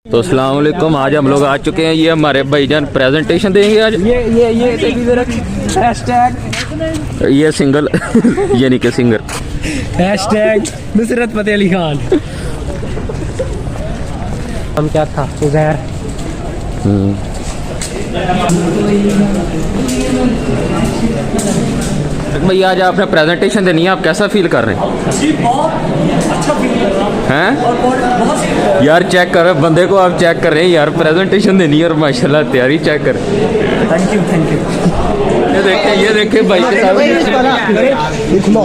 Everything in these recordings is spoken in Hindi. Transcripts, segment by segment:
तो अस्सलाम वालेकुम। आज हम लोग आ चुके हैं, ये हमारे भाईजान प्रेजेंटेशन देंगे आज। ये सिंगल यानी कि सिंगर नुसरत फतेह अली खान। हम क्या था उजैर। भैया आज आपने प्रेजेंटेशन देनी है, आप कैसा फील कर रहे हैं? जी बहुत अच्छा फील कर रहा हूँ हैं और बहुत यार चेक कर, बंदे को आप चेक कर रहे हैं यार, प्रेजेंटेशन देनी है और माशाल्लाह तैयारी चेक कर। Thank you. ये देखे भाई के साथ,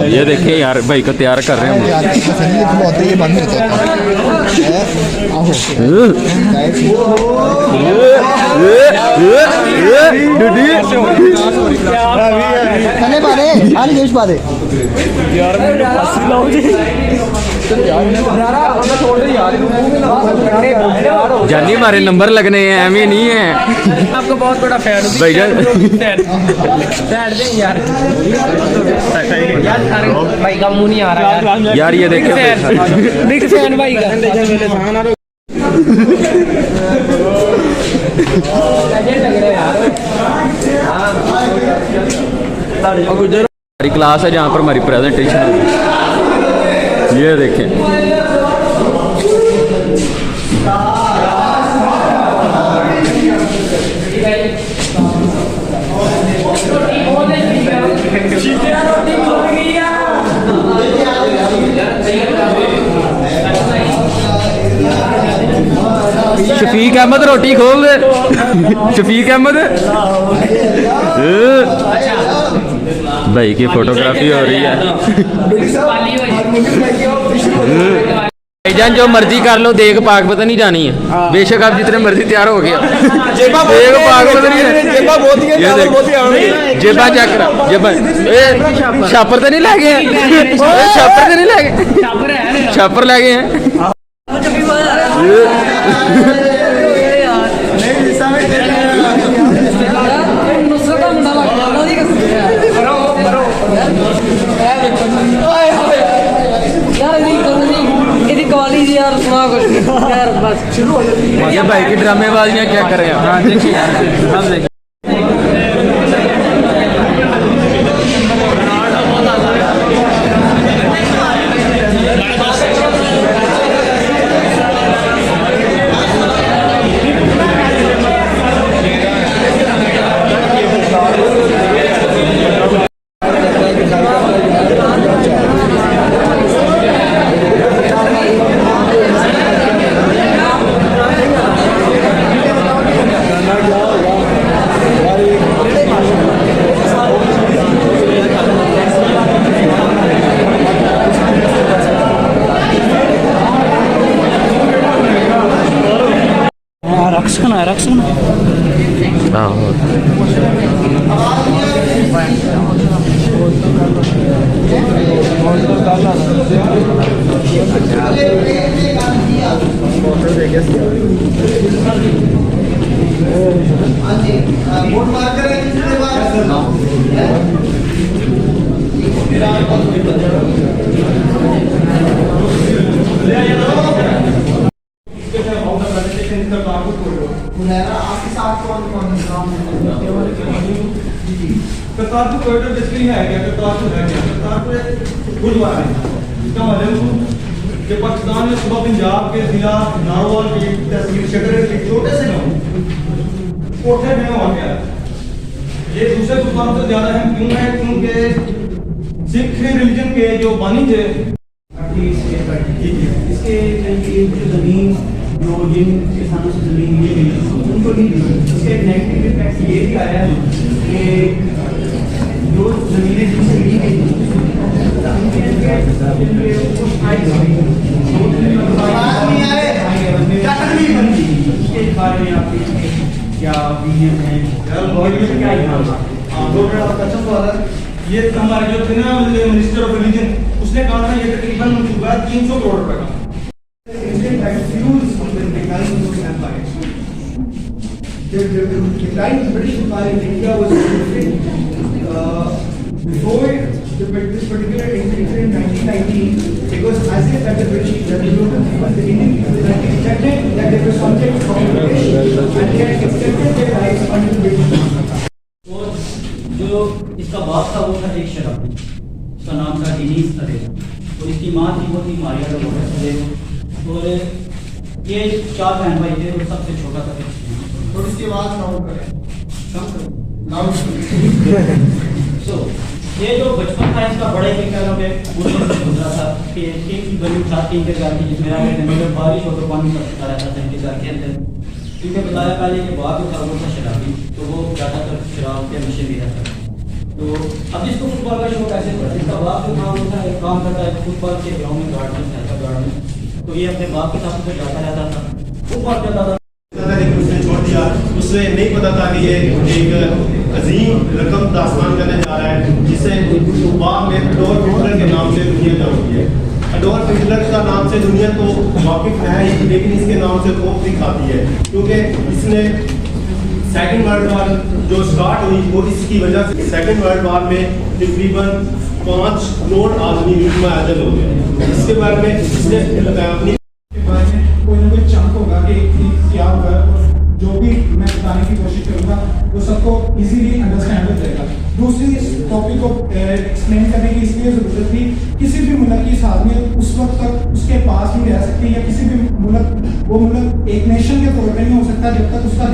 ये देखे यार भाई को तैयार कर रहे हैं जानी हमारे नंबर लगने हैं, एम नहीं है। आपको बहुत बड़ा फैन हूँ भाईजान यार। भाई का मुंह नहीं आ रहा यार ये देखे बिग फैन भाई का। हमारी क्लास है जहाँ पर हमारी प्रेजेंटेशन होगी। ये देखें शफीक अहमद रोटी खोल दे। शफीक अहमद भाई की फोटोग्राफी हो रही है। भाईजान जो मर्जी कर लो, देख पाक पता नहीं जानी है, बेशक आप जितने मर्जी तैयार हो गया, देख पाक पता नहीं है। जेबा चेक करा, जेबा छापर तो नहीं ला गए हैं, छापर तो नहीं ला गए, छापर ला गए हैं। ये भाई की ड्रामेबाजियां क्या करें। हाँ देखिए यार, रक्षण करतारपुर कॉरिडोर बेसिकली है क्या? करतारपुर है क्या? करतारपुर एक गुरुद्वारा है। इसका मतलब कि पाकिस्तान में सुबह पंजाब के जिला नारोवाल की तहसील शटर के छोटे से गाँव कोठे में हो गया। ये दूसरे गुरुद्वारों से ज्यादा अहम क्यों है? क्योंकि सिख रिलीजन के जो बानी थे इसके जमीन जो जिन किसानों से जमीन ली गई उनको नहीं दी। इसके नेगेटिव इम्पैक्ट ये भी आया कि जो जमीनें जिनसे ली गई उसके बारे में आपकी क्या ओपिनियन है? ये हमारे जो थे ना मिनिस्टर ऑफ रिलीजन, उसने कहा था ये तकरीबन मंसूबा 300 करोड़ रुपए का। The decline of British Empire in India was before this particular incident in 1919, because as if that the British, that the Indian people, that they rejected that they were subject ये 4 बहन भाई थे और सबसे छोटा था थोड़ी सी आवाज साउंड करें लाउड सो ये जो बचपन था इसका बड़े के कह लो कि गुजर से गुजरा था कि एक ही गली साथी के घर की जिसमें आगे में बारिश हो तो पानी पड़ता रहता था इनके घर के अंदर। क्योंकि बताया पहले कि बाप था वो था शराबी, तो वो ज़्यादातर शराब के नशे में रहता था। तो अब जिसको फुटबॉल का शौक ऐसे पड़ा, जिसका बाप जो था वो था एक काम करता है फुटबॉल के ग्राउंड में गार्ड में रहता गार्ड में, तो ये अपने बाप के साथ उधर जाता रहता था, फुटबॉल खेलता था। लेकिन उसने छोड़ दिया, उसे नहीं पता था कि ये एक अजीम रकम दास्तान करने जा रहा है जिसे बाद में एडोल्फ हिटलर के नाम से दुनिया जानती है। एडोल्फ हिटलर का नाम से दुनिया तो वाकिफ है ही, लेकिन इसके नाम से खौफ भी खाती है, क्योंकि इसने सेकंड वर्ल्ड वॉर जो स्टार्ट हुई वो इसकी वजह से सेकंड वर्ल्ड वॉर में तकरीबन 5 करोड़ आदमी मुजमा अजल हो गए। इसके बारे में इसने अपनी कोई ना कोई चंक होगा कि क्या होगा, जो भी मैं बताने की कोशिश करूंगा वो सबको इजीली अंडरस्टैंड हो जाएगा। दूसरी इस टॉपिक को एक्सप्लेन करने की इसलिए जरूरत थी, किसी भी मुल्क की साधनियत उस वक्त तक उसके पास नहीं रह सकती, या किसी भी मुल्क वो मुल्क एक नेशन के तौर पर नहीं हो सकता जब तक उसका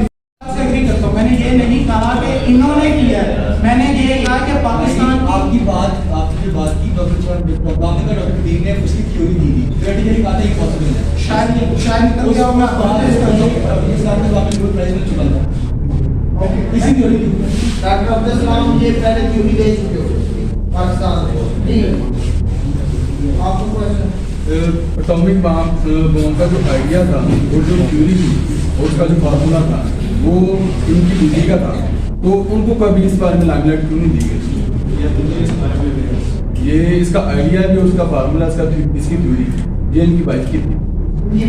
एग्री करता हूँ। मैंने ये नहीं कहा कि इन्होंने किया है, मैंने ये कहा कि पाकिस्तान आपकी बात आपने जो बात की डॉक्टर दी ने उसकी थ्योरी दी थी, थ्योरेटिकली बात है पॉसिबल है, शायद निकल गया हूँ मैं पाकिस्तान में वापस नोबेल प्राइज मिल चुका था इसी थ्योरी की। डॉक्टर अब्दुल सलाम ये पहले क्यों नहीं दे चुके हो पाकिस्तान को? आपको क्वेश्चन एटॉमिक बम का जो आइडिया था और जो थ्योरी थी और उसका जो फार्मूला था वो इनकी बुद्धि का था, तो उनको कभी इस बारे में लाइमलाइट क्यों नहीं दी गई? ये इसका आइडिया भी, उसका फार्मूला, इसकी थ्योरी ये इनकी वाइफ की थी। ये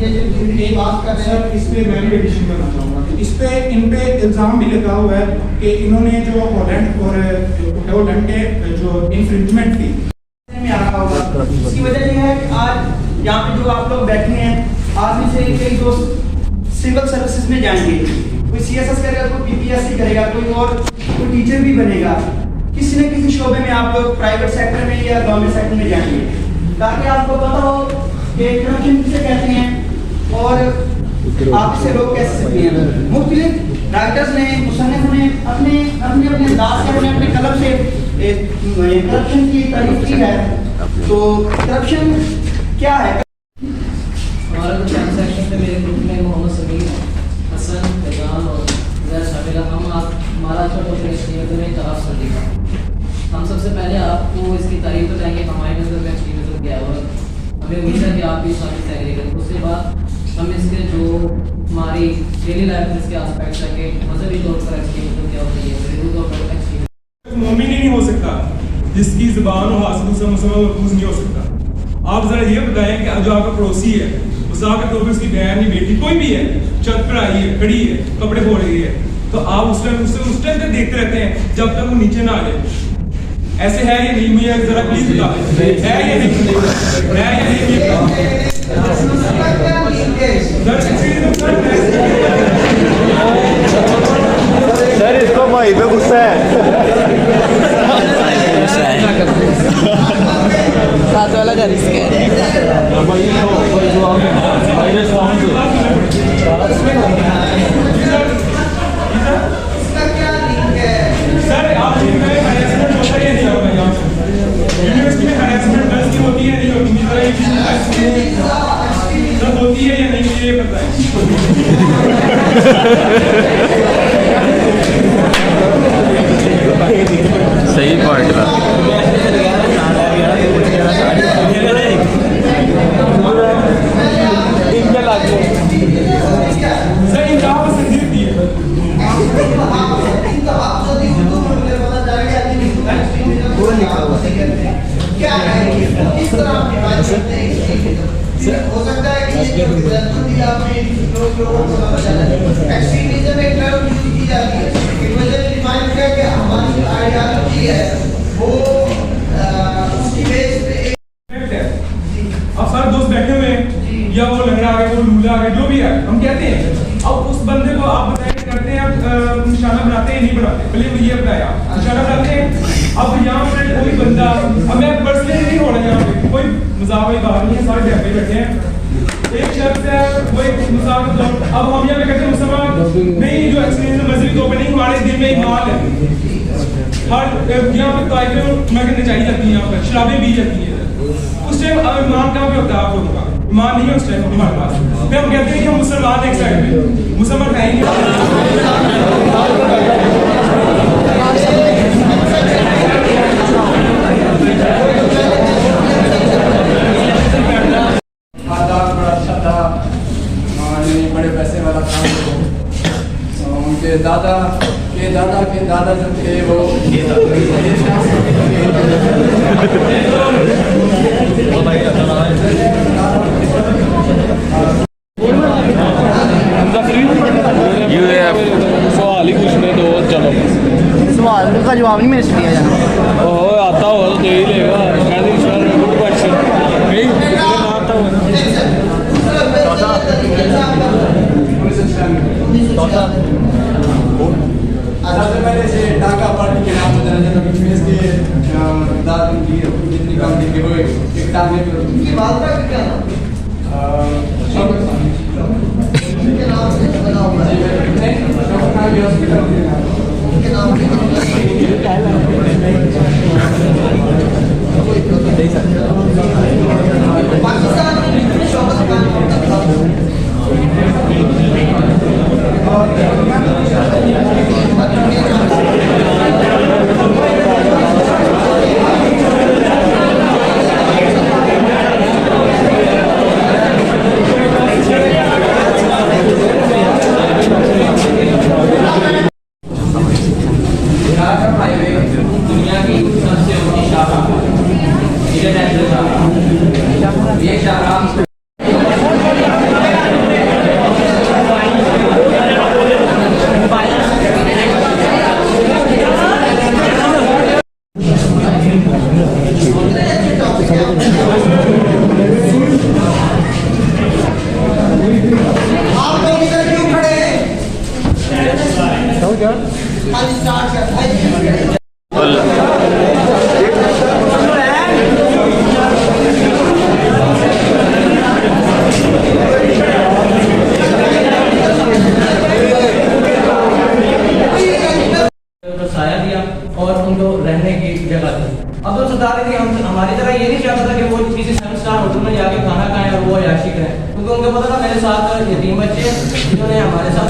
जो थ्योरी बात कर रहे हैं, इस पे मैं भी एडिशन करना चाहूँगा। इस पे इन पे इल्ज़ाम भी लगा हुआ है कि इन्होंने जो हॉलैंड के जो इंफ्रिंजमेंट थी में आ रहा होगा। इसकी वजह यह है कि आज यहाँ पे जो आप लोग बैठे हैं, आज में से कई दोस्त सिविल सर्विसेज में जाएंगे, कोई सीएसएस करेगा, कोई बीपीएससी करेगा, कोई टीचर भी बनेगा, किसी न किसी शोबे में आप लोग प्राइवेट सेक्टर में या गवर्नमेंट सेक्टर में जाएंगे, ताकि आपको पता हो कि करप्शन किसे कहते हैं और आप इसे रोक कैसे सकते हैं। मुख्तलिफ राइटर्स ने, मुसन्निफों ने अपने अंदाज से, अपने कलम से करप्शन की तारीफ की है। तो करप्शन क्या है? हमारा जो कैंप सेक्शन में मेरे ग्रुप में मोहम्मद समीर, हसन, फैजान और जैर शामिल है। हमारा अच्छा टॉपिक है तरासदी का। हम सबसे पहले आपको इसकी तारीफ बताएंगे, हमारे नज़र में एक्सट्रीमिज्म क्या है और हमें उम्मीद है कि आप भी साथ एग्री करें। उसके बाद हम इसके जो हमारी डेली लाइफ में इसके आस्पेक्ट्स है कि मजहबी तौर पर एक्सट्रीमिज्म क्या होती है, घरेलू तौर पर एक्सट्रीमिज्म। मोमिन ही नहीं हो सकता जिसकी ज़बान हो हासिल दूसरा मुसलमान महफूज नहीं हो सकता। आप जरा ये बताएं कि जो आपका पड़ोसी है उस आकर तो उसकी बहन नहीं बेटी कोई भी है, छत पर आई है, खड़ी है, कपड़े फोड़ रही है, तो आप उस टाइम तक देखते रहते हैं जब तक वो नीचे ना आ जाए। ऐसे है या नहीं? मुझे जरा प्लीज बता, है या नहीं? है या नहीं? सर इसको भाई पे गुस्सा है। साथ वाला का रिस्क है। सर आप हैरेसमेंट होता है या नहीं होता यहाँ से? यूनिवर्सिटी में हैरेसमेंट दर्ज की होती है नहीं होती? सर होती है या नहीं मुझे ये पता है। सही पॉइंट था। सर इनका संदीप दी है। क्या है इस तरह की बात करते हैं? हो सकता है कि ये लोगों को एक्सट्रीमिज्म एक टर्म यूज की जाती है, एक वजह डिफाइन किया कि हमारी जो आइडियोलॉजी है वो उसकी बेस पे अब सारे दोस्त बैठे हुए हैं, या वो लंगड़ा आ गया, वो लूला आ गया, जो भी है, हम कहते हैं अब उस बंदे को आप बताएं करते हैं, आप निशाना बनाते हैं नहीं बनाते, पहले मुझे ये बताया निशाना बनाते हैं। अब यहाँ पे कोई बंदा, अब मैं पर्सनली नहीं हो रहा, यहाँ पे कोई मजाक वाली बात नहीं है, सारे डब्बे बैठे हैं, एक शख्स है वो एक मुसाफिर तो अब हम यहाँ पे कहते हैं मुसलमान नहीं जो एक्सपीरियंस मजहबी तौर पे नहीं हमारे दिल में ईमान है हर यहाँ पे ताइफे मैं कहना चाहिए जाती है यहाँ पर शराबें भी जाती हैं उस टाइम ईमान कहाँ पे होता है आप लोगों का ईमान नहीं है उस टाइम हमारे पास फिर हम कहते हैं कि हम मुसलमान एक साइड में मुसलमान है ही नहीं बड़े पैसे वाला काम उनके दादा के दादा के दादा जो थे वो सवाल ही पूछने दो चलो सवाल का जवाब नहीं मेरे से दिया जाना ओहो आता होगा तो दे ही लेगा कहते सर गुड क्वेश्चन नहीं ना आता होगा सबसे पहले से ढाका पार्टी के नाम बताना चाहता हूँ इसके दाद की जितनी काम की वो एक टांगे पे ये बात का क्या नाम के नाम से बना हुआ है हॉस्पिटल उनके नाम से पाकिस्तान में कितने शौकत खान होता था दुनिया की सबसे ऊंची शाखा ये शाखा आप लोग इधर क्यों खड़े हैं खाली स्टार्ट कर साया दिया और उनको रहने की जगह दी। अब्दुल सत्तार थी हमारी तरह ये नहीं चाहता था कि वो किसी 7 स्टार होटल में जाके खाना खाएं और वो याशी करें क्योंकि उनको पता था मेरे साथ यतीम बच्चे जिन्होंने हमारे साथ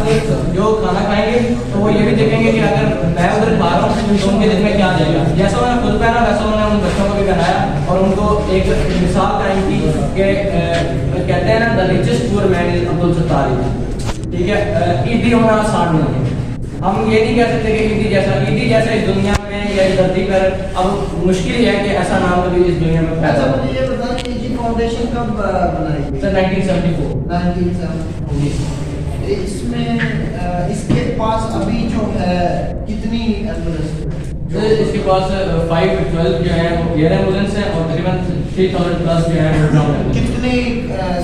जो खाना खाएंगे तो वो ये भी देखेंगे कि अगर मैं उधर खा रहा हूँ तो उनके दिल में क्या जाएगा जैसा उन्होंने खुद पहना वैसा उन्होंने उन बच्चों को भी पहनाया और उनको एक मिसाल कायम की कि कहते हैं ना the richest poor man is Abdul Sattar ठीक है ईदी होना आसान नहीं है हम ये नहीं कह सकते कि ईदी जैसा इस दुनिया में या इस धरती पर अब मुश्किल है कि ऐसा नाम कभी इस दुनिया में पैदा हो। मुझे ये बताएं कि जी फाउंडेशन कब बनाई गई? सर 1974 1974 इसमें इसके पास अभी जो है कितनी एम्बुलेंस? इसके पास 512 जो है वो एयर एम्बुलेंस है और तकरीबन 3000 प्लस जो है वो ग्राउंड एम्बुलेंस। कितने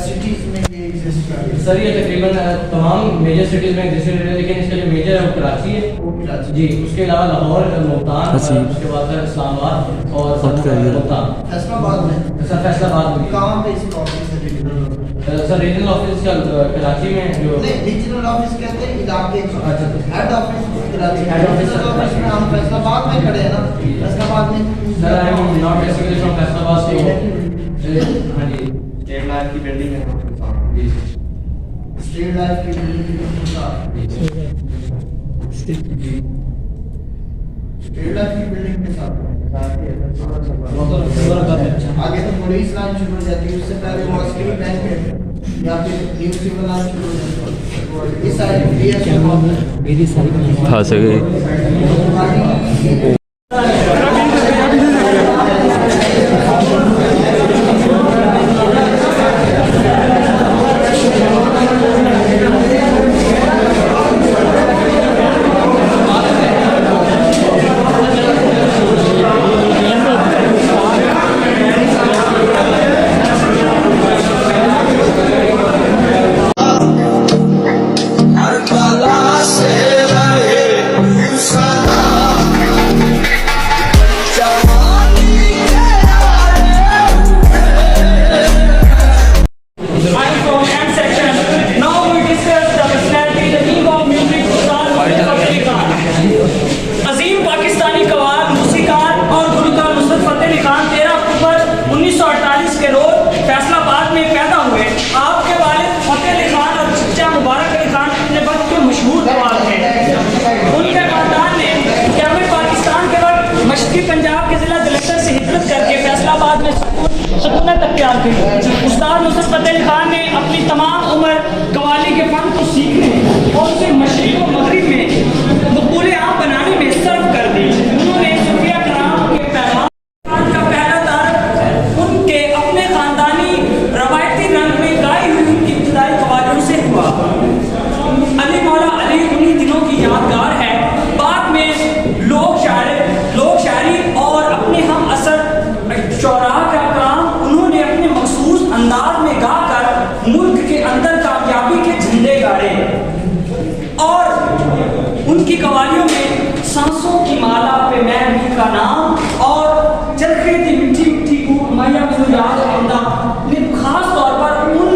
सिटीज में ये एग्जिस्ट कर रही है? सर ये तकरीबन तमाम मेजर सिटीज में एग्जिस्ट है लेकिन इसका जो मेजर है वो कराची है जी उसके अलावा लाहौर मुल्तान उसके बाद इस्लामाबाद और मुल्तान फैसलाबाद में सर फैसलाबाद में कहाँ पे इसका ऑफिस है? सर रीजनल ऑफिस कराची में जो नहीं रीजनल ऑफिस कहते हैं इलाके का अच्छा head office Karachi head office regional office में हम फैसलाबाद में खड़े हैं ना फैसलाबाद में sir I am not basically from Faisalabad से हाँ जी स्टेट लाइफ की बिल्डिंग है स्टेट लाइफ की बिल्डिंग स्टेट लाइफ की बिल्डिंग के साथ आगे तो पुलिस लाइन शुरू हो जाती है उससे पहले वो अस्करी बैंक है या फिर न्यू सिविल लाइन शुरू हो जाती है इस साइड मेरी साइड फंस गए उस्ताद नुसरत फतेह अली खान ने अपनी तमाम उम्र कवाली के फन को सीखने और उसे मशरिक व मगरिब में मकबूल आम बनाने में सर्फ कर दी। उन्होंने सूफिया कराम के पैगाम का पहला तारुफ उनके अपने खानदानी रवायती रंग में गाई हुई उनकी इब्तिदाई कवालियों से हुआ। अली मौला अली उन्हीं दिनों की यादगार है। बाद में लोक शायरी और अपने हम असर शौरा का काम उन्होंने अपने मखसूस अंदाज में गाकर मुल्क के अंदर कामयाबी के झंडे गाड़े और उनकी कवालियों में सांसों की माला पे मैं का नाम और चरखे की मिट्टी मिट्टी को मैया मुझे याद आंदा ने खास तौर पर उन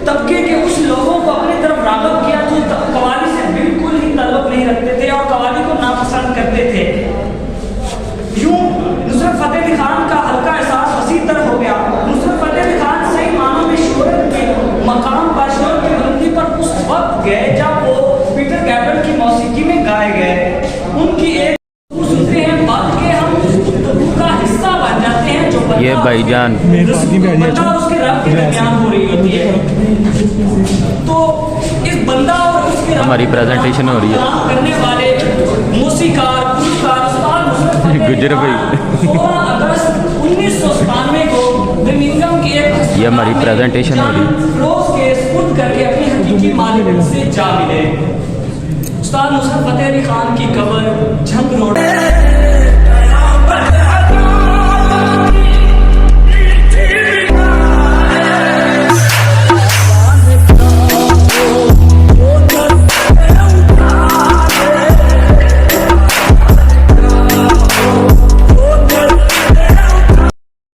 तबके के उस लोगों को अपनी तरफ राग़ब किया जो कवाली से बिल्कुल ही ताल्लुक नहीं रखते थे और कवाली को नापसंद करते थे। यूं नुसरत फतेह अली खान का हल्का एहसास वसी तर हो गया। नुसरत फतेह अली खान सही मानों में शोहरत के मकाम पर शोहरत की बुलंदी पर उस वक्त गए जब वो पीटर गैब्रियल की मौसीकी में गाए गए। उनकी एक सुनते हैं बात के हम का हिस्सा बन जाते हैं जो ये भाईजान बंदा और उसके रब के दरमियान हो रही होती है। तो इस बंदा और उसके रब हमारी प्रेजेंटेशन हो रही है। काम करने वाले मूसीकार गुलकार उस्ताद नुसरत फतेह अली गुजर भाई। खान 16 अगस्त 1997 को बर्मिंघम की एक ये हमारी प्रेजेंटेशन हो रही है। रोज के स्पुर्द करके अपनी हकीकी मालिक से जा मिले। उस्ताद नुसरत फतेह अली खान की कब्र झंग रोड